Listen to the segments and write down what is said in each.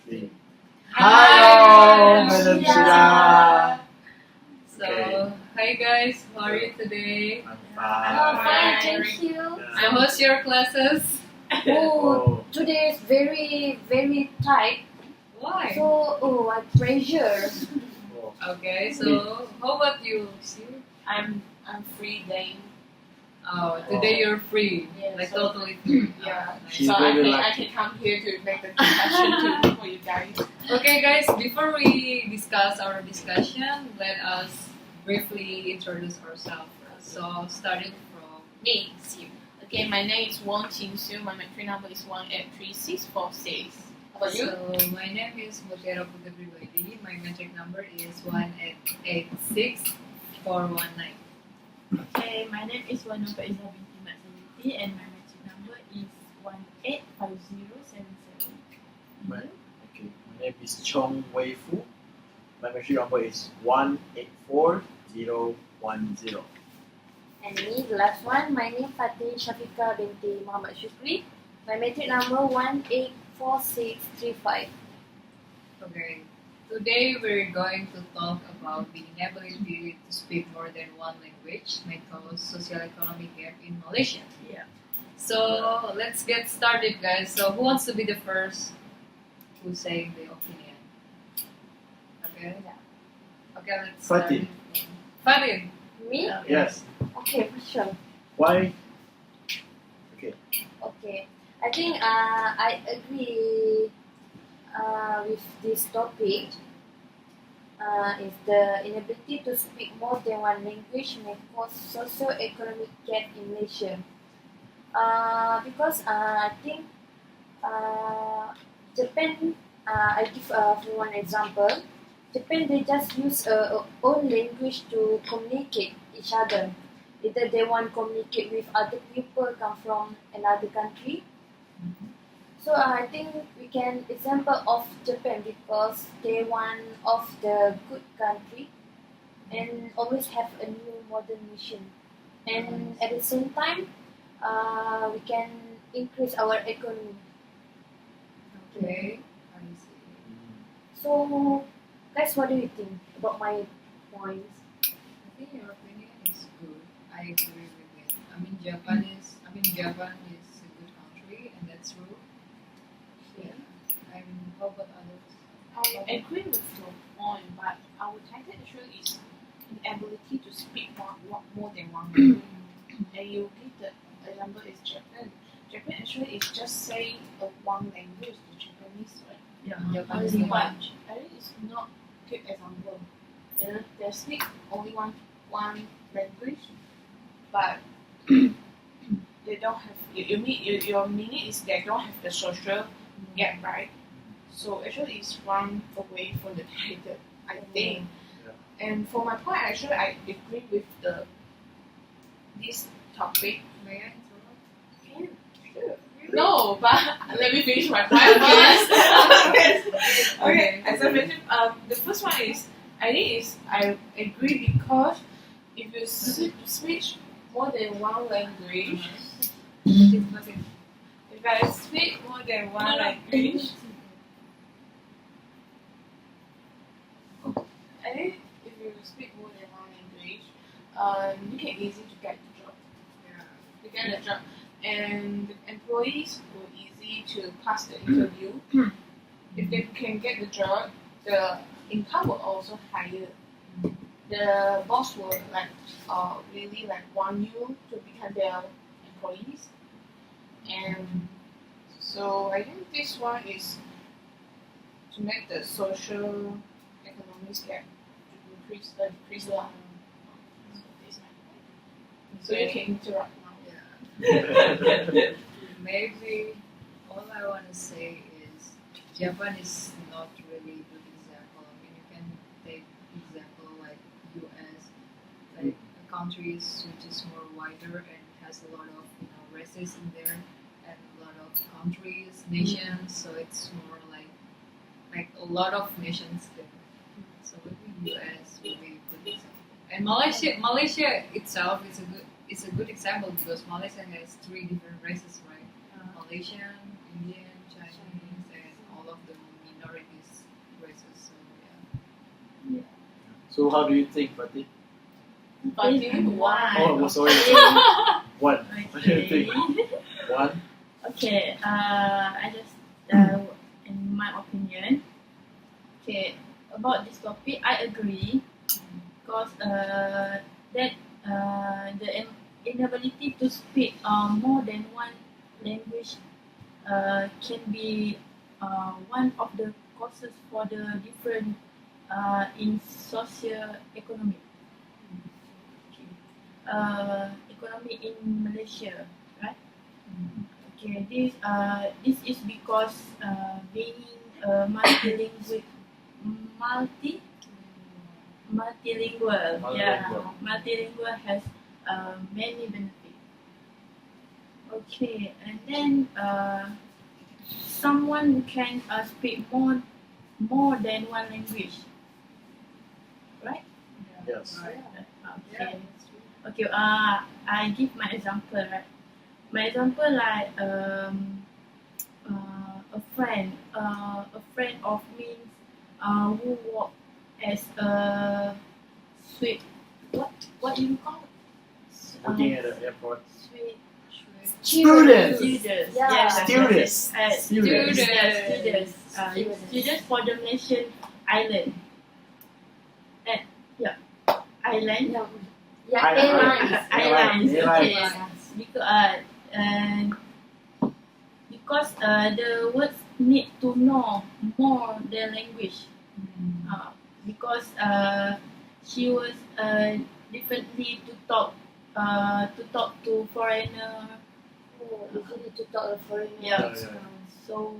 three. Hi, Madam Sheila. Sheila. So, Okay. hi guys, how are you today? I'm Oh, fine. fine, thank you. So, how's your classes? Oh, today is very tight. Why? So, I pressure. Oh, Okay, so how about you, Sue? I'm free day. Oh, today you're free, Yeah, like so- totally free. Yeah. Oh, nice. She's So I very can lucky. come here to make the discussion to for you guys. Okay, guys, before we discuss our discussion, let us briefly introduce ourselves. So, starting from Me, Sue. Okay, my name is Wang Qingxiu. My matric number is 183646. How about you? So, my name is Mutiara Putri Pribadi. My metric number is 1886419. Okay, my name is Wanuka Isa binti Mat Saliti and my metric number is 185077. my name is Chong Wei Fu. My metric number is 184010. And me, the last one, my name Fatih Shafika binti Muhammad Shukri. My metric number 184635. Okay. Today we're going to talk about the inability to speak more than one language may cause socio-economic gap in Malaysia. Yeah. So let's get started, guys. So who wants to be the first who's saying the opinion? Okay. Okay, let's start. Fatih. Fatih. Me? Yes. Okay, for sure. Why? Okay. I think I agree with this topic. Is the inability to speak more than one language may cause socio-economic gap in Malaysia. Because I think Japan, I give for one example. Japan, they just use own language to communicate each other. Either they want to communicate with other people come from another country. So I think we can example of Japan because they one of the good country and always have a new modern mission. And at the same time, we can increase our economy. Okay. I see. So, guys, what do you think about my points? I think your opinion is good. I agree with it. Japan is a good country, and that's true. Yeah. How about others? I agree with your point, but our title actually is inability to speak more than one language. And you give the example is Japan. Japan actually is just say one language, the Japanese, right? Yeah. Japan is Only the one. I think it's not good example. They speak only one language, but they don't have. Your meaning is they don't have the social gap, right? So actually, it's one away from the title, I think. Yeah. And for my point, actually, I agree with this topic. May I interrupt? Can sure. No, but let me finish my point first. Okay. As I mentioned, the first one is I agree because if you speak more than one language, if I speak more than one language, I think if you speak more than one language, you can easy to get the job. To get the job, and the employees will easy to pass the interview. If they can get the job, the income will also higher. The boss will really want you to become their employees, and so I think this one is to make the social economic gap to decrease the. So this is my point. So you can interrupt now. Yeah. Maybe all I want to say is Japan is not really a good example. You can take example like US, like a country which is more wider and has a lot of races in there and a lot of countries, nations. So it's more like a lot of nations there. So maybe US will be a good example. And Malaysia itself is a good example because Malaysia has 3 different races, right? Malaysian, Indian, Chinese, and all of them minority. voices. So yeah. So how do you think, Fatih? But why? Oh, sorry. One. What do you Okay. think? One. Okay, I just, in my opinion, okay, about this topic, I agree because that the inability to speak more than one language can be one of the causes for the different in socio-economic economy in Malaysia, right? Okay, this is because being multilingual, multilingual has many benefits. Okay, and then someone who can speak more than one language, right? Yes. Okay. Okay. I give my example, right? My example like a friend of me who work as a sweet what do you call it? Working at the airport. Sweet Students. students. Yeah. Yes, Students. students. Students. Yes, students. Students for the Malaysian island. Island. Yeah, Airlines. airlines. Airlines. Okay. Because the words need to know more the language. Because she was differently to talk to foreigner. Oh, easily to talk a foreigner. Yeah. Yeah. So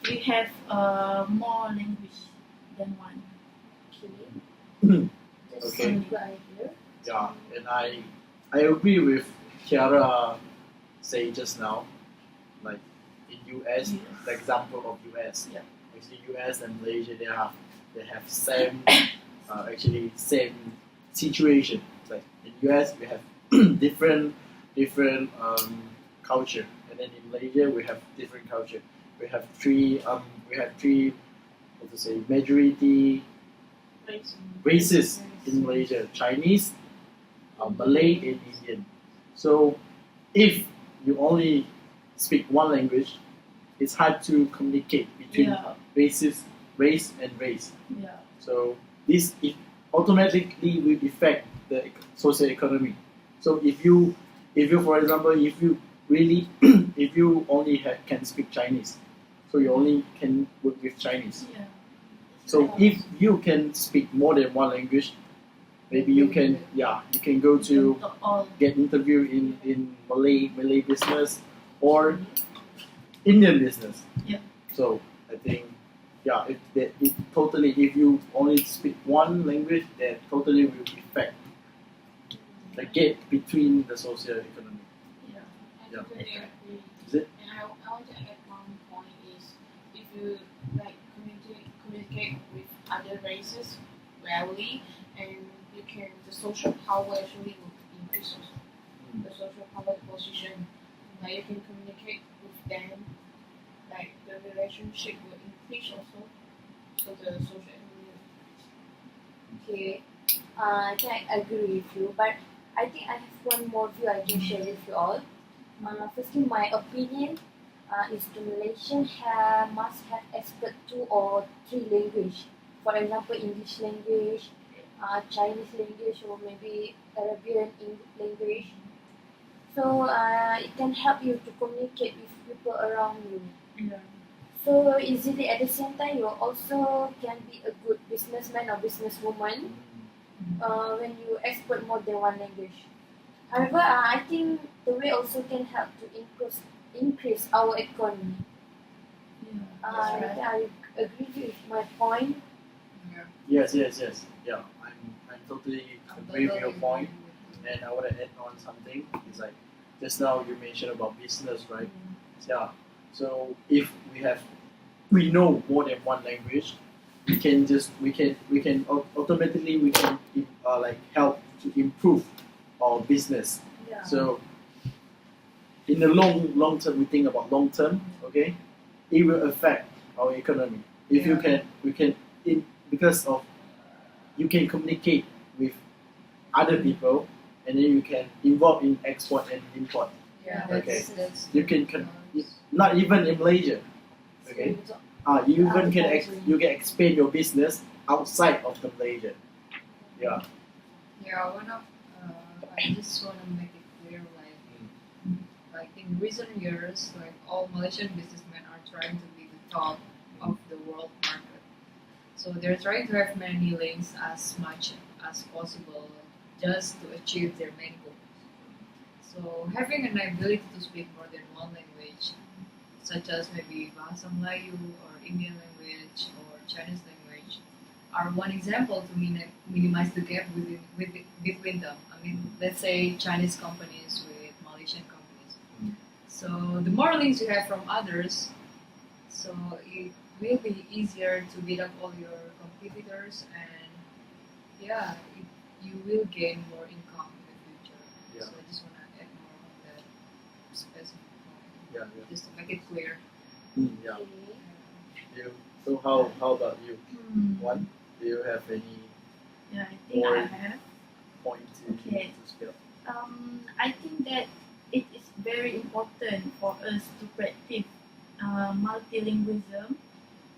we have more language than one. Okay. That's Okay. a good idea. Yeah, and I agree with Kiara say just now, like in US, the example of US. Yeah. Actually, US and Malaysia they have same actually same situation. Like in US we have different culture, and then in Malaysia we have different culture. We have three what to say majority races in Malaysia: Chinese, Malay, and Indian. So if you only speak one language, it's hard to communicate between Yeah. race and race. Yeah. So this automatically will affect the socio-economy. So if you for example if you really if you only can speak Chinese, so you only can work with Chinese. Yeah. So if you can speak more than one language, maybe you can go to all. get interview in Malay business or Indian business. Yeah. So I think if you only speak one language, that totally will affect the gap between the socio-economy. Yeah. I Yeah. totally agree. Is it? And I want to add one point is if you like communicate with other races rarely, and the social power actually will increase also. The social power position, like you can communicate with them, like the relationship will increase also. So the social economy will Okay. I think I agree with you, but I think I have one more view I can share with you all. Firstly, my opinion is the Malaysian must have expert 2 or 3 language. For example, English language, Chinese language, or maybe Arabian language. So it can help you to communicate with people around you. Yeah. So easily at the same time, you also can be a good businessman or businesswoman when you expert more than one language. However, I think the way also can help to increase our economy. That's right. I agree with my point. Yes. Yeah, I'm totally agree with your point, and I want to add on something. It's like just now you mentioned about business, right? Yeah. So if we know more than one language, we can automatically like help to improve our business. Yeah. So in the long term, we think about long term, okay, it will affect our economy. If you can, we can because of you can communicate with other people, and then you can involve in export and import. Yeah, Okay. that's You can not even in Malaysia. Okay. You even you can expand your business outside of the Malaysia. Yeah. Yeah, I just want to make it clear, like in recent years, like all Malaysian businessmen are trying to be the top of the world market. So they're trying to have many links as much as possible, just to achieve their main goal. So having an ability to speak more than one language, such as maybe Bahasa Melayu or Indian language or Chinese language, are one example to minimize the gap between them. I mean, let's say Chinese companies with Malaysian companies. So the more links you have from others, so it will be easier to beat up all your competitors, and yeah, you will gain more income in the future. Yeah. So I just want to add more on that specific point, Yeah. just to make it clear. Yeah. You. So how about you? One? Do you have any Yeah, I think Or- I have. point to Okay. spill? I think that it is very important for us to practice multilingualism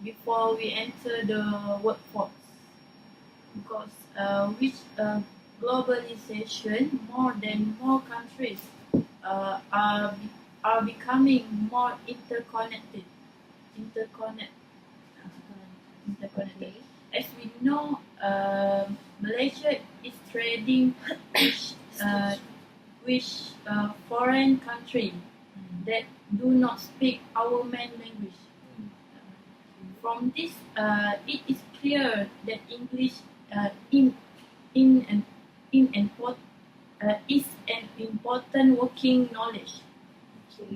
before we enter the workforce, because globalization, more countries are becoming more interconnected. Interconnected. As we know, Malaysia is trading with foreign country that do not speak our main language. From this, it is clear that English in import, is an important working knowledge.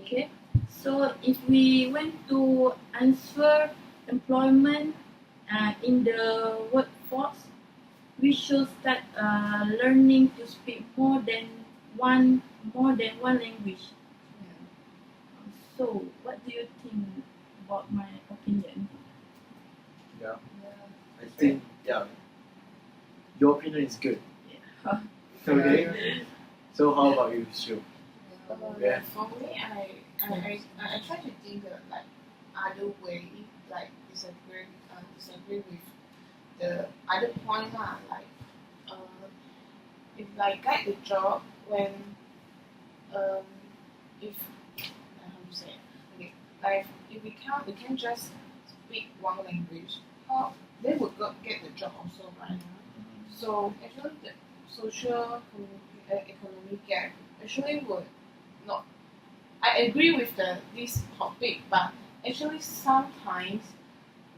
Okay, so if we want to answer employment in the workforce, we should start learning to speak more than one language. So, what do you think about my opinion? Yeah. I think your opinion is good. Yeah. Okay. So how about you, Shu? Yeah. For me, I try to think like other way, like disagree with the other point lah. Like if like get the job when if how to say it? Okay, like if we can't just speak one language, how they would get the job also, right? So actually the social economic gap actually would not. I agree with this topic, but actually sometimes,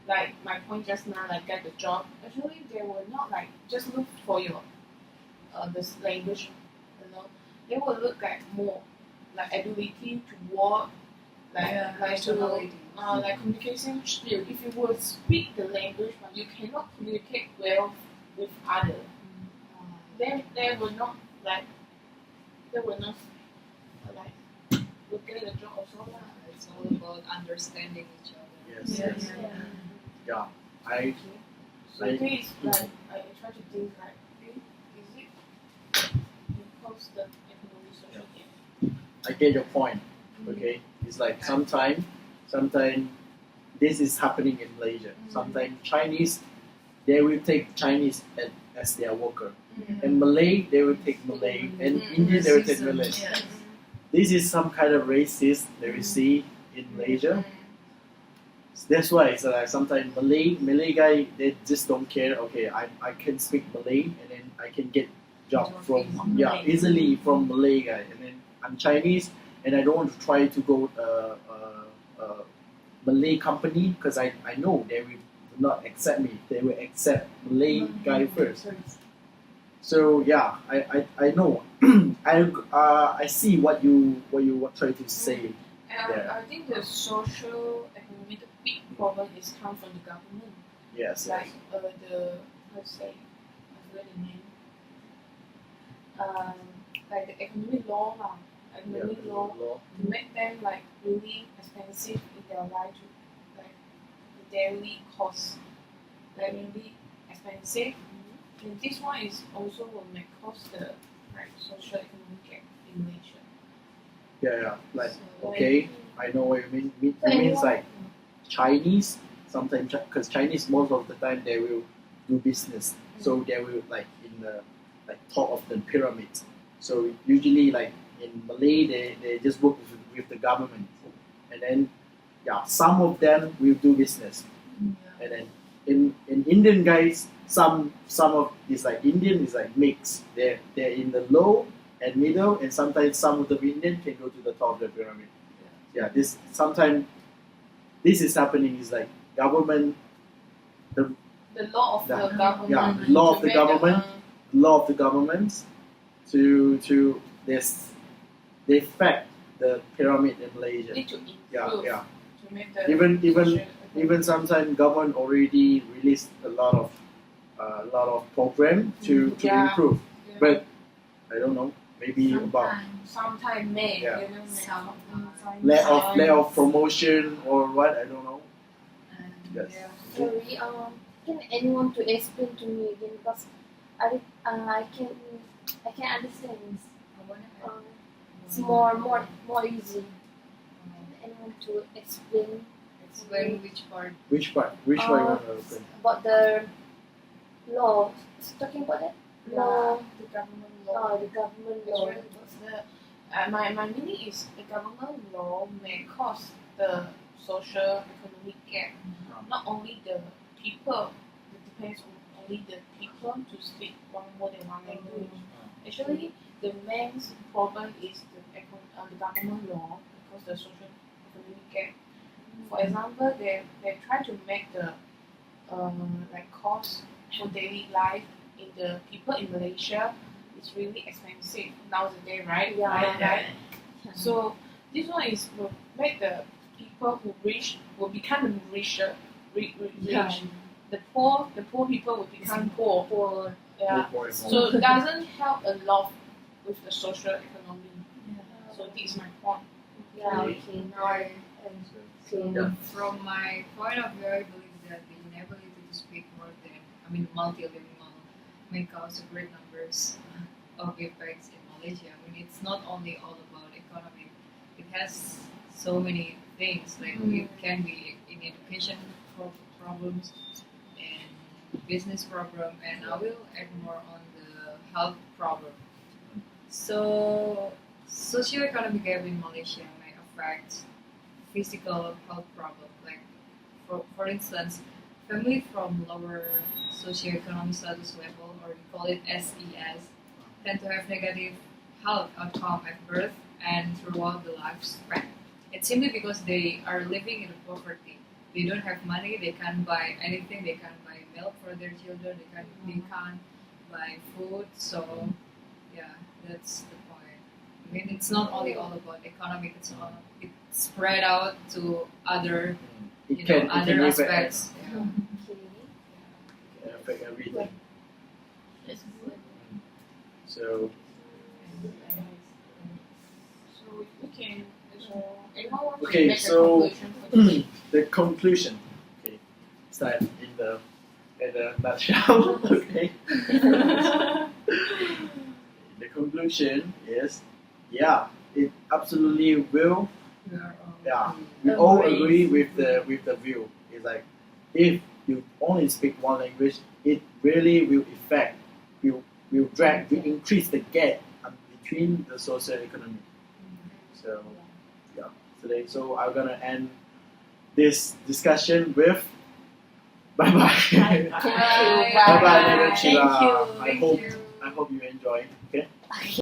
like my point just now, like get the job. Actually, they will not like just look for your this language, They will look at more like ability to work, like to like communication skill. If you would speak the language, but you cannot communicate well with others, then they will not like look at the job also lah. It's all about understanding each other. Yes. Yes. Yeah. I So I- this is like I try to think like, is it because the economic social gap? I get your point. Okay. It's like sometimes this is happening in Malaysia. Sometimes Chinese they will take Chinese as their worker. And Malay they will take Malay, and Indian they will take Malay. Yes. This is some kind of racist that we see in Malaysia. That's why it's like sometimes Malay guy they just don't care. Okay, I can speak Malay and then I can get job from Malay. easily from Malay guy, and then I'm Chinese and I don't want to try to go Malay company because I know they will not accept me. They will accept Malay guy first. So yeah, I know. I see what you were trying to say. And Yeah. I think the social economic big problem is come from the government. Yes. Like the let's say I forget the name. Like the economic law lah. Economic law to make them like really expensive in their life to daily costs, like really expensive. And this one is also will make cost the social economic gap in Malaysia. Yeah. Like So, okay, I know what you mean. It means like Chinese sometimes because Chinese most of the time they will do business, so they will like in the like top of the pyramid. So usually like in Malay they just work with the government, and then some of them will do business, and then in Indian guys some of it's like Indian is like mixed. They're in the low and middle, and sometimes some of the Indian can go to the top of the pyramid. Yeah, this sometimes this is happening is like government, The law of the government. yeah, law of to the make government, law of the government to this they affect the pyramid in Malaysia. need to improve Yeah. to make the Even social even sometimes government already released a lot of program to Yeah. improve, Yeah. but I don't know, maybe about sometimes may Yeah. you know, Sometimes. lay off promotion or what, I don't know. And Yes. yeah. Sorry, can anyone to explain to me again because I can understand. I wanna add It's more easy. Anyone to explain explain which part. Which part you want to open? about the law? Talking about that law. the government law. The government It's law. really because my meaning is the government law may cause the social economic gap. Not only the people, it depends on only the people to speak more than one language. Actually, the main problem is the government law because the social economic gap. For example, they try to make the like cost for daily life in the people in Malaysia is really expensive nowadays, right? Yeah. Right. So this one is will make the people who rich will become richer, rich. The poor people will become poor. For Yeah. More and more. So it doesn't help a lot with the social economy. So this is my point. okay. Now I So, okay. From my point of view, I believe that the inability to speak more than, multilingual may cause a great numbers of effects in Malaysia. It's not only all about economy. It has so many things. Like it can be in education problems and business problem, and I will add more on the health problem. So, socioeconomic gap in Malaysia may affect physical health problem. Like, for instance, family from lower socioeconomic status level, or we call it SES, tend to have negative health outcome at birth and throughout the lifespan. It's simply because they are living in poverty. They don't have money. They can't buy anything. They can't buy milk for their children. They can't buy food. So, yeah, that's the point. It's not only all about economic. It's spread out to other, other aspects. Yeah. Can affect everything. That's good. So So we can. Anyone want Okay, to make so- a conclusion for this? the conclusion. Okay, start in a nutshell. Okay. The conclusion is, it absolutely will. We are all Yeah, we all Agrees. agree with the view. It's like if you only speak one language, it really will increase the gap between the social economy. So today, so I'm gonna end this discussion with bye bye. Bye. Bye bye, Thank you. I hope you enjoy. Okay.